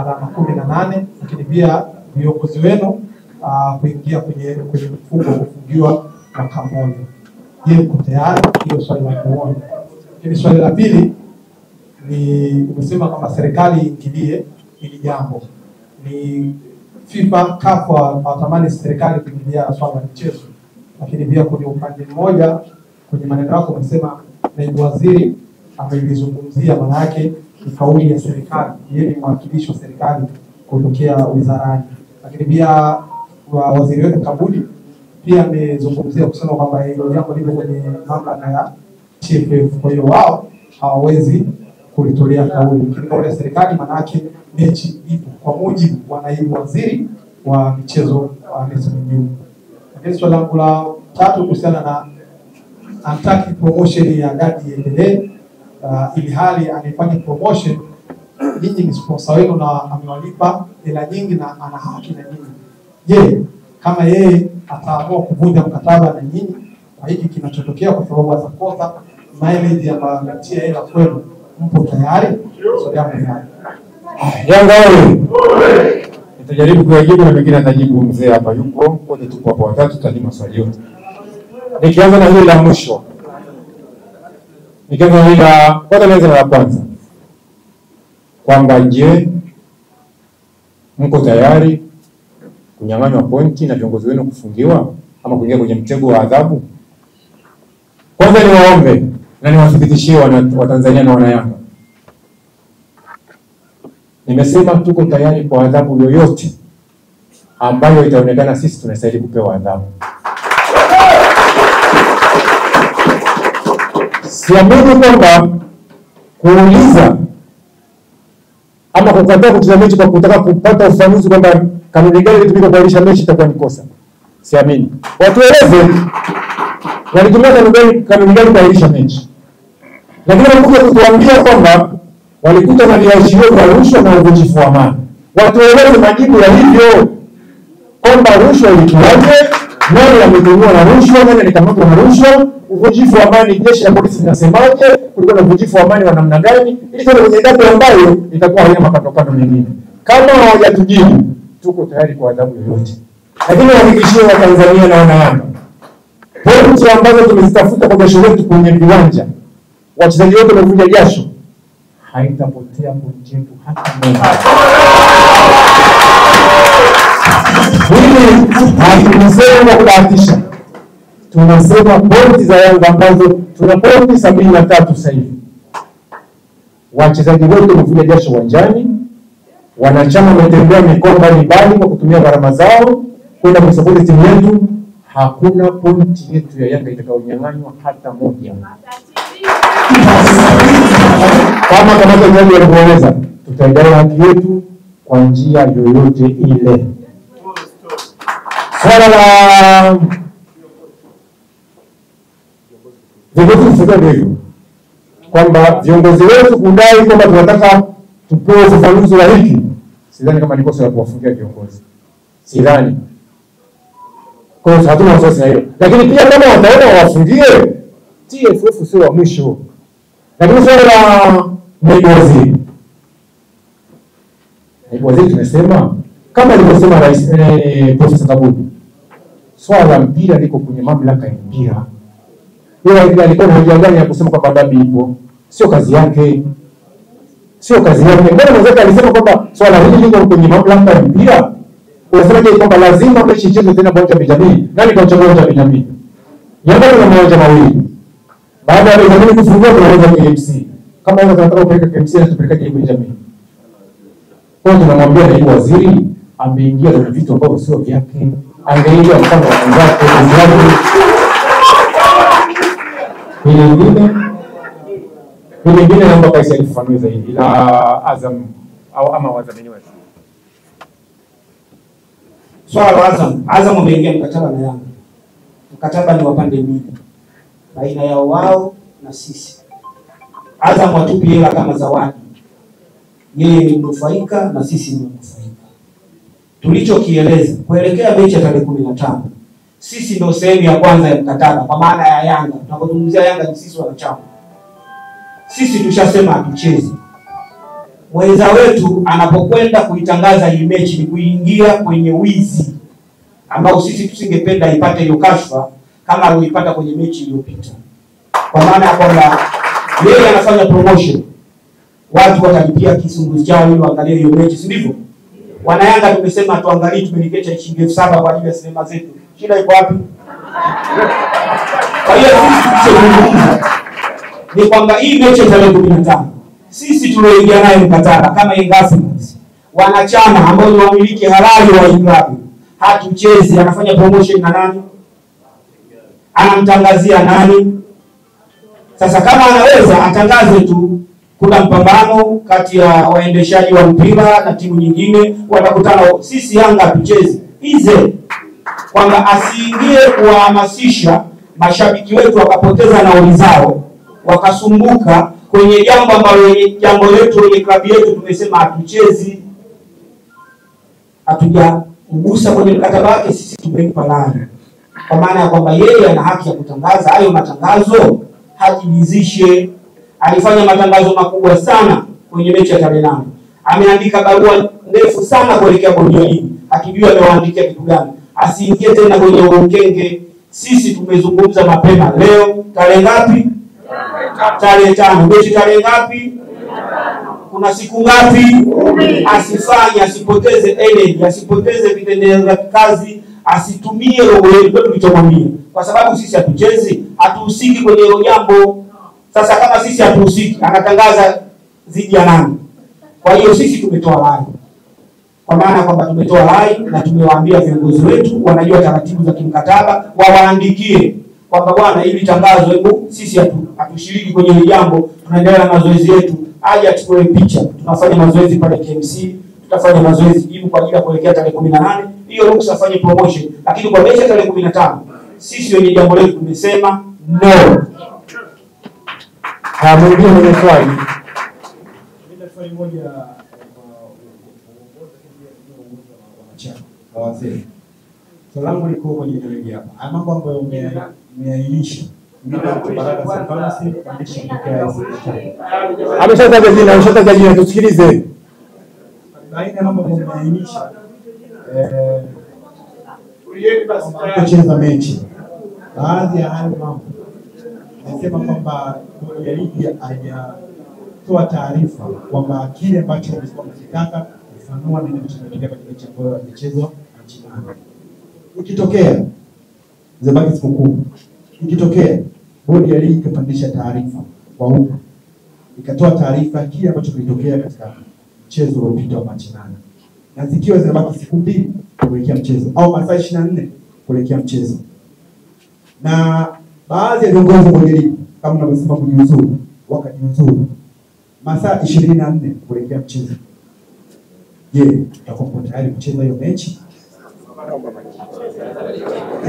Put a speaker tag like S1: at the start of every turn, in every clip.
S1: alama 18, lakini pia viongozi wenu kuingia kwenye mfumo wa kufungiwa mwaka mmoja. Je, mko tayari? Hiyo swali la kwanza. Lakini swali la pili ni umesema kama serikali iingilie hili jambo. Ni FIFA CAF watamani serikali kuingilia swala la michezo. Lakini pia kwenye upande mmoja kwenye maneno yako umesema naibu waziri amelizungumzia, maana yake ni kauli ya serikali, yeye ni mwakilishi wa serikali kutokea wizarani. Lakini pia waziri wetu Kabudi pia amezungumzia kusema kwamba hilo jambo liko kwenye mamlaka ya TFF, kwa hiyo wao hawawezi kulitolea kauli. Lakini kauli ya serikali maana yake mechi ipo kwa mujibu wa naibu waziri wa michezo Nelson Mjuni. Lakini swali langu la tatu kuhusiana na anataka promotion ya Gadi iendelee, ili hali anafanya promotion, nyinyi ni sponsor wenu na amewalipa hela nyingi na ana haki na nyinyi. Je, kama yeye ataamua kuvunja mkataba na nyinyi kwa hiki kinachotokea, kwa sababu atakosa mileage ya kutia hela kwenu, mpo tayari? Swali langu ni hili.
S2: Yanga wewe. Nitajaribu kuyajibu na mengine atajibu mzee hapa yupo. Wote tupo hapa watatu, tutajibu maswali yote. Nikianza na hili la mwisho. Nikianza na hili la kwanza. Kwamba je, mko tayari kunyang'anywa pointi na viongozi wenu kufungiwa ama kuingia kwenye mtego wa adhabu? Kwanza niwaombe na niwathibitishie Watanzania na Wanayanga. Nimesema tuko tayari kwa adhabu yoyote ambayo itaonekana sisi tunastahili kupewa adhabu. Siamini kwamba kuuliza ama kukataa kucheza mechi kwa kutaka kupata ufafanuzi kwamba kanuni gani ilitumika kuahirisha mechi itakuwa ni kosa. Siamini. Watueleze walitumia kanuni gani kuahirisha mechi. Lakini wanakuja kutuambia kwamba walikuta maliashirio kwa rushwa na uvunjifu wa amani. Watueleze majibu ya hivyo, kwamba rushwa ilikuwaje, nani ametumiwa na rushwa, nani alikamatwa na rushwa, uvunjifu wa amani jeshi la polisi linasemaje, kulikuwa na uvunjifu wa amani wa namna gani, ili tuwe kwenye data ambayo itakuwa haina makandokando mengine. Kama hawajatujibu, tuko tayari kwa adhabu yoyote. Lakini wahakikishie Watanzania na Wanayanga, pointi ambazo tumezitafuta kwa jasho letu kwenye viwanja, wachezaji wote wamevuja jasho, haitapotea pointi yetu hata moja. Hili hatunasema kubahatisha. Tunasema pointi za Yanga ambazo tuna pointi 73 sasa hivi. Wachezaji wote wamevuja jasho uwanjani, wanachama wametembea mikoa mbalimbali kwa kutumia gharama zao kwenda kusapoti timu yetu. Hakuna pointi yetu ya Yanga itakayonyang'anywa hata moja. Kama wachezaji walivyoeleza, tutaidai haki yetu kwa njia yoyote ile. Swala la viongozi kufuata hivyo, kwamba viongozi wetu kudai kwamba tunataka tupewe ufafanuzi wa hiki, sidhani kama ni kosa la kuwafungia viongozi. Sidhani. Kwa hiyo hatuna wasiwasi na hilo. Lakini pia kama wataona wafungie, TFF sio wa mwisho. Lakini swala la naibu waziri. Naibu waziri tumesema, kama alivyosema Rais Profesa Kabudi, swala la mpira liko kwenye mamlaka ya mpira. Yeye alikuwa na hoja gani ya kusema kwamba dabi ipo? Sio kazi yake. Sio kazi yake. Mbona mzee alisema kwamba swala hili liko kwenye mamlaka ya mpira? Unasemaje kwamba lazima mechi ichezwe tena kwa jamii? Nani kwa uwanja wa jamii? Yanga kuna uwanja mawili. Baada ya jamii kufungua kuna uwanja wa KMC. Kama Yanga tunataka kupeleka KMC na tupeleke kwa jamii. Kwa hiyo tunamwambia naibu waziri ameingia kwenye vitu ambavyo sio vyake. Angeingia mfano wa wenzake Hili ingine naomba kaisi alifafanue zaidi ila Azam au ama wadhamini wetu.
S3: Swala la Azam wameingia mkataba na Yanga. Mkataba ni wa pande mbili, baina yao wao na sisi. Azam watupi hela kama zawadi. Yeye ni mnufaika na sisi ni mnufaika. Tulichokieleza kuelekea mechi ya tarehe 15, sisi ndio sehemu ya kwanza ya mkataba kwa maana ya Yanga. Tunapozungumzia Yanga ni sisi wanachama. Sisi tushasema hatuchezi. mwenza wetu anapokwenda kuitangaza hii mechi ni kuingia kwenye wizi ambao sisi tusingependa ipate hiyo kashfa kama alipata kwenye mechi iliyopita. Kwa maana ya kwamba yeye anafanya promotion, watu watalipia kisunguzi chao ili waangalie hiyo mechi, si ndivyo? Wanayanga tumesema tuangalie, tumelikecha shilingi 7,000 kwa ajili ya sinema zetu. Shida iko wapi? Kwa hiyo sisi tunazungumza ni kwamba hii mechi tarehe 15 sisi tulioingia naye mkataba kama Young Africans, wanachama ambao ni wamiliki halali wa klabu, hatuchezi. Anafanya promotion na nani? Anamtangazia nani? Sasa kama anaweza atangaze tu kuna mpambano kati ya waendeshaji wa mpira na timu nyingine watakutana, sisi Yanga hatuchezi. Ize kwamba asiingie kuwahamasisha mashabiki wetu wakapoteza nauli zao wakasumbuka kwenye jambo ambalo jambo letu kwenye klabu yetu tumesema hatuchezi. Hatujagusa kwenye mkataba wake, sisi tumempa lani. Kwa maana ya kwamba yeye ana haki ya kutangaza hayo matangazo, hajilizishe. Alifanya matangazo makubwa sana kwenye mechi ya tarehe 8. Ameandika barua ndefu sana kuelekea bodi ya ligi, akijua amewaandikia kitu gani. Asiingie tena kwenye ukenge. Sisi tumezungumza mapema leo, tarehe ngapi? Tarehe 5. Mechi tarehe ngapi? Kuna siku ngapi? Asifanye, asipoteze energy, asipoteze vitendea vya kazi, asitumie roho yetu, ndio tulichomwambia. Kwa sababu sisi hatuchezi, hatuhusiki kwenye hilo jambo. Sasa kama sisi hatuhusiki, anatangaza zidi ya nani? Kwa hiyo sisi tumetoa rai. Kwa maana kwamba tumetoa rai na tumewaambia viongozi wetu wanajua taratibu za kimkataba, wawaandikie kwamba bwana, ili tangazo hebu sisi hatushiriki kwenye hili jambo, tunaendelea na mazoezi yetu, aje achukue picha. Tunafanya mazoezi pale KMC, tutafanya mazoezi jibu kwa ajili ya kuelekea tarehe 18. Hiyo ruksa afanye promotion, lakini kwa mechi tarehe 15 sisi wenye jambo letu tumesema no.
S2: Mwingine mwenye swali.
S4: Mimi swali moja kwa wazee. Swali langu liko kwenye ligi hapa. Haya mambo ambayo umeainisha.
S2: Ameshataja jina, tusikilize.
S4: Baina ya mambo ambayo umeainisha kucheza mechi. Baadhi ya hayo mambo nasema kwamba bodi ya ligi hajatoa taarifa kwamba kile ambacho wamesema mkitaka kufanua nini kinachotokea katika mechi ambayo imechezwa nchini. Ikitokea zabaki siku 10, ikitokea bodi ya ligi ikapandisha taarifa kwa umma, ikatoa taarifa kile ambacho kilitokea katika mchezo uliopita wa Machi 8, na zikiwa zinabaki siku 2 kuelekea mchezo au masaa 24 kuelekea mchezo, na baadhi ya viongozi wa bodi ya ligi kama unavyosema kujiuzuru, wakajiuzuru masaa 24 kuelekea mchezo, je, tutakuwa tayari kucheza hiyo mechi?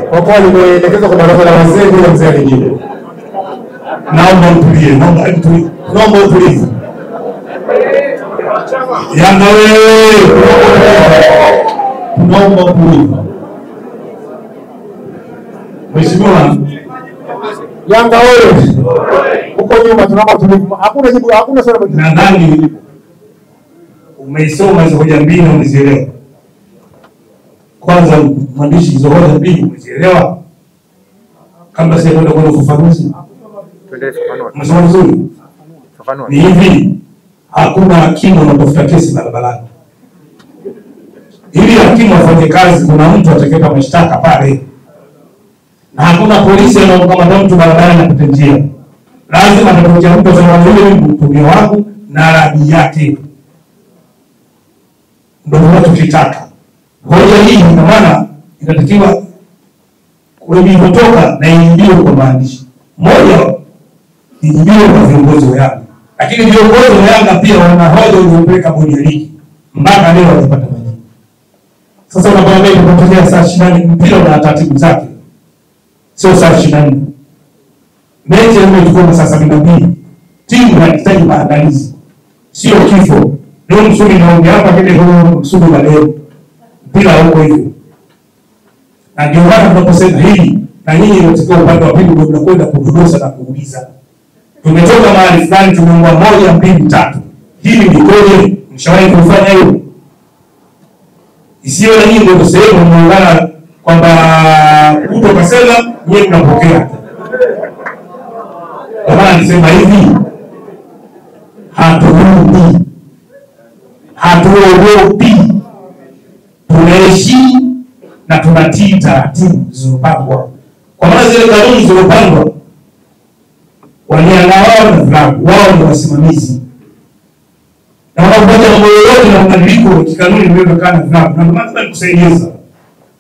S2: Kwa kweli nimeelekeza kwa baraza la wazee bila mzee mwingine.
S5: Naomba mtulie, naomba utulivu. Yanga wewe, naomba utulivu. Mheshimiwa
S2: Yanga wewe, uko nyuma, tunaomba utulivu. Hakuna jibu, hakuna swali moja.
S5: Nadhani umeisoma hizo hoja mbili na umezielewa. Kwanza mwandishi, hizo hoja mbili umezielewa? Kabla sijaenda kwa ufafanuzi. Msoma vizuri. Ni hivi, hakuna hakimu anatafuta kesi barabarani. Ili hakimu afanye kazi, kuna mtu atakayepa mashtaka pale. Na hakuna polisi anaokamata mtu barabarani apite njia. Lazima atakapokuja mtu asema yule mtumio wangu na radhi yake. Ndio tunachotaka. Hoja hii kwa maana inatakiwa kutoka na ijibiwe kwa maandishi. Moja, ijibiwe kwa viongozi wa Yanga. Lakini viongozi wa Yanga pia wana hoja iliyopeleka bodi ya ligi. Mpaka leo hawajapata majibu. Sasa unapoambia tunatokea saa 24 mpira una taratibu zake. Sio saa 24. Mechi imechukua saa 72. Timu inahitaji maandalizi. Sio kifo. Ndio msuri naongea hapa kile huo msuri wa leo. Mpira huko hivyo. Na ndio maana tunaposema hili na nyinyi mtakuwa upande wa pili ndio mnakwenda kudodosa na kuuliza. Tumetoka mahali fulani tumeomba 1, 2, 3. hili likoje? Mshawahi kufanya hiyo? Isiwe na nyinyi ndio sehemu mnaungana kwamba mtu kasema yeye mnapokea. Kama nisema hivi, hatuogopi, tunaheshimu na tunatii taratibu zilizopangwa. Kwa maana zile kanuni zilizopangwa, waliana wao na vilabu wao ni wasimamizi, na wanapofanya mambo yote na mabadiliko ya kikanuni yamewekwa na vilabu, na maana kusaidia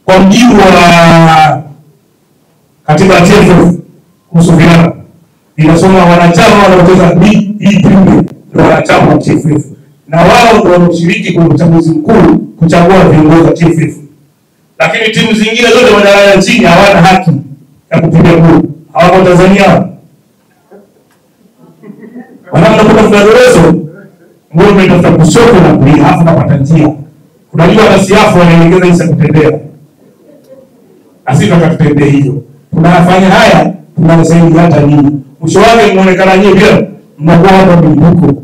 S5: kwa mjibu wa katiba ya TFF kuhusu vilabu inasoma wanachama wanaocheza hii timu ndio wanachama wa TFF, na wao ndio wanaoshiriki kwenye uchaguzi mkuu kuchagua viongozi wa TFF. Lakini timu zingine zote madaraja chini hawana haki ya kupiga kura. Hawako Tanzania. Wanapokuwa mfadhilizo mbona mnatafuta kushoto na kulia hapo napata njia. Unajua wanasiasa wanaelekeza jinsi ya kutembea. Asika katutembea hiyo. Tunafanya haya tunasaidia hata nini? Mwisho wake mnaonekana nyewe pia mnakuwa hapa mlipuko.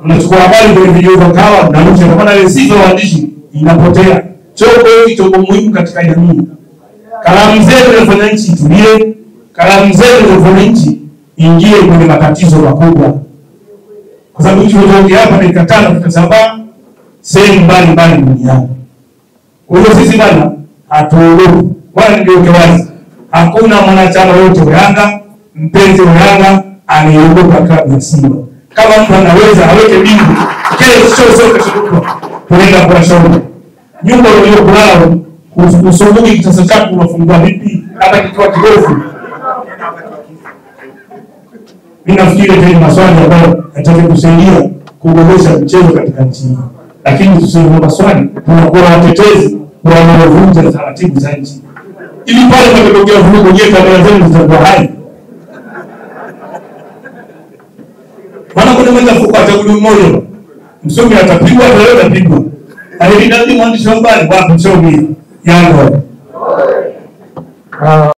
S5: Mnachukua habari kwenye video za kawa na mwisho kwa maana ile sifa waandishi inapotea. Chombo muhimu katika jamii. Kalamu zetu zinafanya nchi itulie, kalamu zetu zinafanya nchi ingie kwenye matatizo makubwa. Kwa sababu nchi yote hapa ni katana tutasambaa sehemu mbalimbali duniani. Kwa hiyo sisi bwana hatuogopi. Bwana ndio wazi. Hakuna mwanachama wote wa Yanga, mpenzi wa Yanga anayeogopa klabu ya Simba. Kama mtu anaweza aweke bingu, kesho kesho tunaenda kwa shauri. Nyumba uliokulala usumbuki kitasa chako unafungua vipi hata kikiwa kidogo. Mimi nafikiri tena maswali ambayo yataka kusaidia kuboresha mchezo katika nchi hii. Lakini tuseme maswali tunakuwa watetezi wa wanaovunja taratibu za nchi. Ili pale pametokea vurugu je kamera zenu zitakuwa hai. Maana kuna mmoja kwa chaguzi mmoja. Msomi atapigwa leo atapigwa. Alidadi mwandishi wa habari wapi msomi Yanga.